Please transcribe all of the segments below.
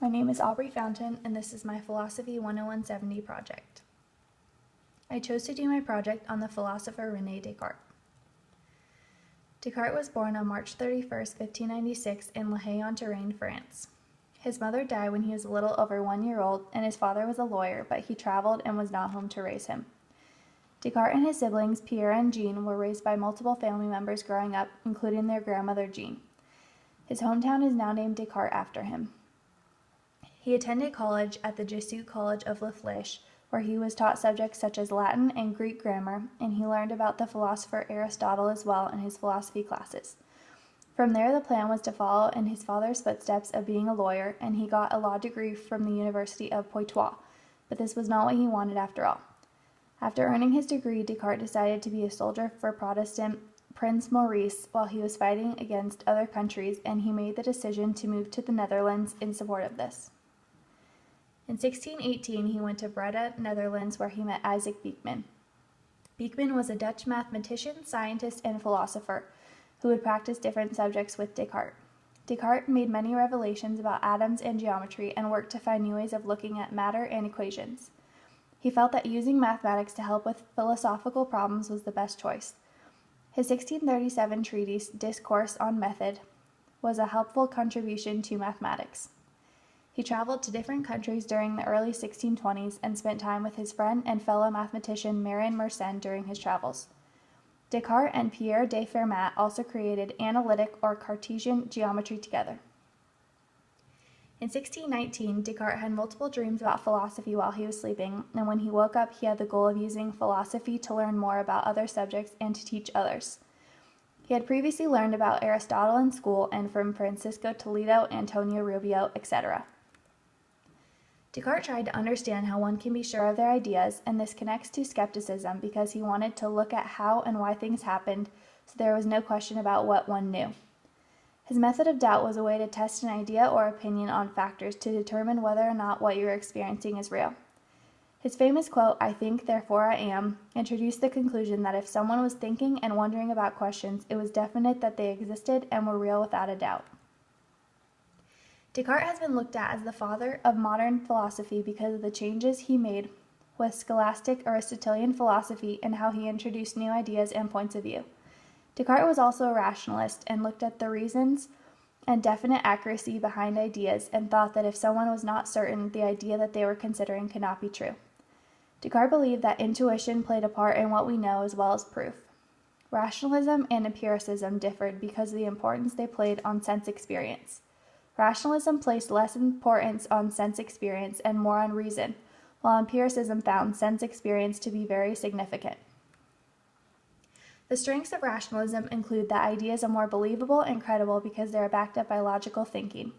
My name is Aubrey Fountain, and this is my Philosophy 10170 project. I chose to do my project on the philosopher Rene Descartes. Descartes was born on March 31, 1596 in La Haye-en-Touraine, France. His mother died when he was a little over 1 year old, and his father was a lawyer, but he traveled and was not home to raise him. Descartes and his siblings, Pierre and Jean, were raised by multiple family members growing up, including their grandmother Jean. His hometown is now named Descartes after him. He attended college at the Jesuit College of La Flèche, where he was taught subjects such as Latin and Greek grammar, and he learned about the philosopher Aristotle as well in his philosophy classes. From there, the plan was to follow in his father's footsteps of being a lawyer, and he got a law degree from the University of Poitiers, but this was not what he wanted after all. After earning his degree, Descartes decided to be a soldier for Protestant Prince Maurice while he was fighting against other countries, and he made the decision to move to the Netherlands in support of this. In 1618, he went to Breda, Netherlands, where he met Isaac Beeckman. Beeckman was a Dutch mathematician, scientist, and philosopher who would practice different subjects with Descartes. Descartes made many revelations about atoms and geometry and worked to find new ways of looking at matter and equations. He felt that using mathematics to help with philosophical problems was the best choice. His 1637 treatise, Discourse on Method, was a helpful contribution to mathematics. He traveled to different countries during the early 1620s and spent time with his friend and fellow mathematician Marin Mersenne during his travels. Descartes and Pierre de Fermat also created analytic or Cartesian geometry together. In 1619, Descartes had multiple dreams about philosophy while he was sleeping, and when he woke up, he had the goal of using philosophy to learn more about other subjects and to teach others. He had previously learned about Aristotle in school and from Francisco Toledo, Antonio Rubio, etc. Descartes tried to understand how one can be sure of their ideas, and this connects to skepticism because he wanted to look at how and why things happened, so there was no question about what one knew. His method of doubt was a way to test an idea or opinion on factors to determine whether or not what you're experiencing is real. His famous quote, "I think, therefore I am," introduced the conclusion that if someone was thinking and wondering about questions, it was definite that they existed and were real without a doubt. Descartes has been looked at as the father of modern philosophy because of the changes he made with scholastic Aristotelian philosophy and how he introduced new ideas and points of view. Descartes was also a rationalist and looked at the reasons and definite accuracy behind ideas and thought that if someone was not certain, the idea that they were considering could not be true. Descartes believed that intuition played a part in what we know as well as proof. Rationalism and empiricism differed because of the importance they played on sense experience. Rationalism placed less importance on sense experience and more on reason, while empiricism found sense experience to be very significant. The strengths of rationalism include that ideas are more believable and credible because they are backed up by logical thinking.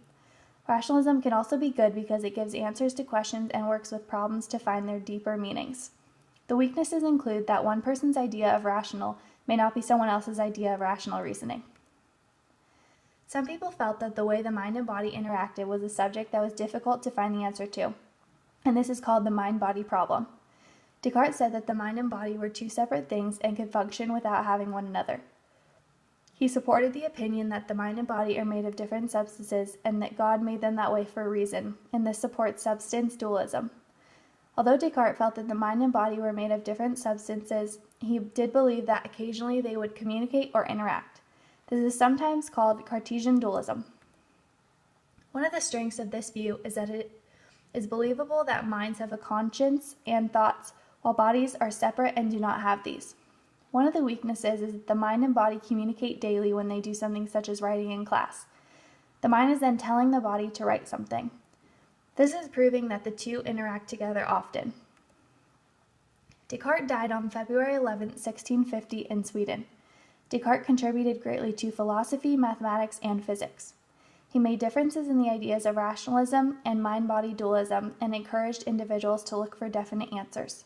Rationalism can also be good because it gives answers to questions and works with problems to find their deeper meanings. The weaknesses include that one person's idea of rational may not be someone else's idea of rational reasoning. Some people felt that the way the mind and body interacted was a subject that was difficult to find the answer to, and this is called the mind-body problem. Descartes said that the mind and body were two separate things and could function without having one another. He supported the opinion that the mind and body are made of different substances and that God made them that way for a reason, and this supports substance dualism. Although Descartes felt that the mind and body were made of different substances, he did believe that occasionally they would communicate or interact. This is sometimes called Cartesian dualism. One of the strengths of this view is that it is believable that minds have a conscience and thoughts, while bodies are separate and do not have these. One of the weaknesses is that the mind and body communicate daily when they do something such as writing in class. The mind is then telling the body to write something. This is proving that the two interact together often. Descartes died on February 11, 1650 in Sweden. Descartes contributed greatly to philosophy, mathematics, and physics. He made differences in the ideas of rationalism and mind-body dualism and encouraged individuals to look for definite answers.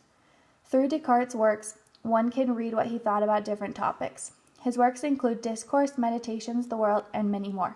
Through Descartes' works, one can read what he thought about different topics. His works include Discourse, Meditations, the World, and many more.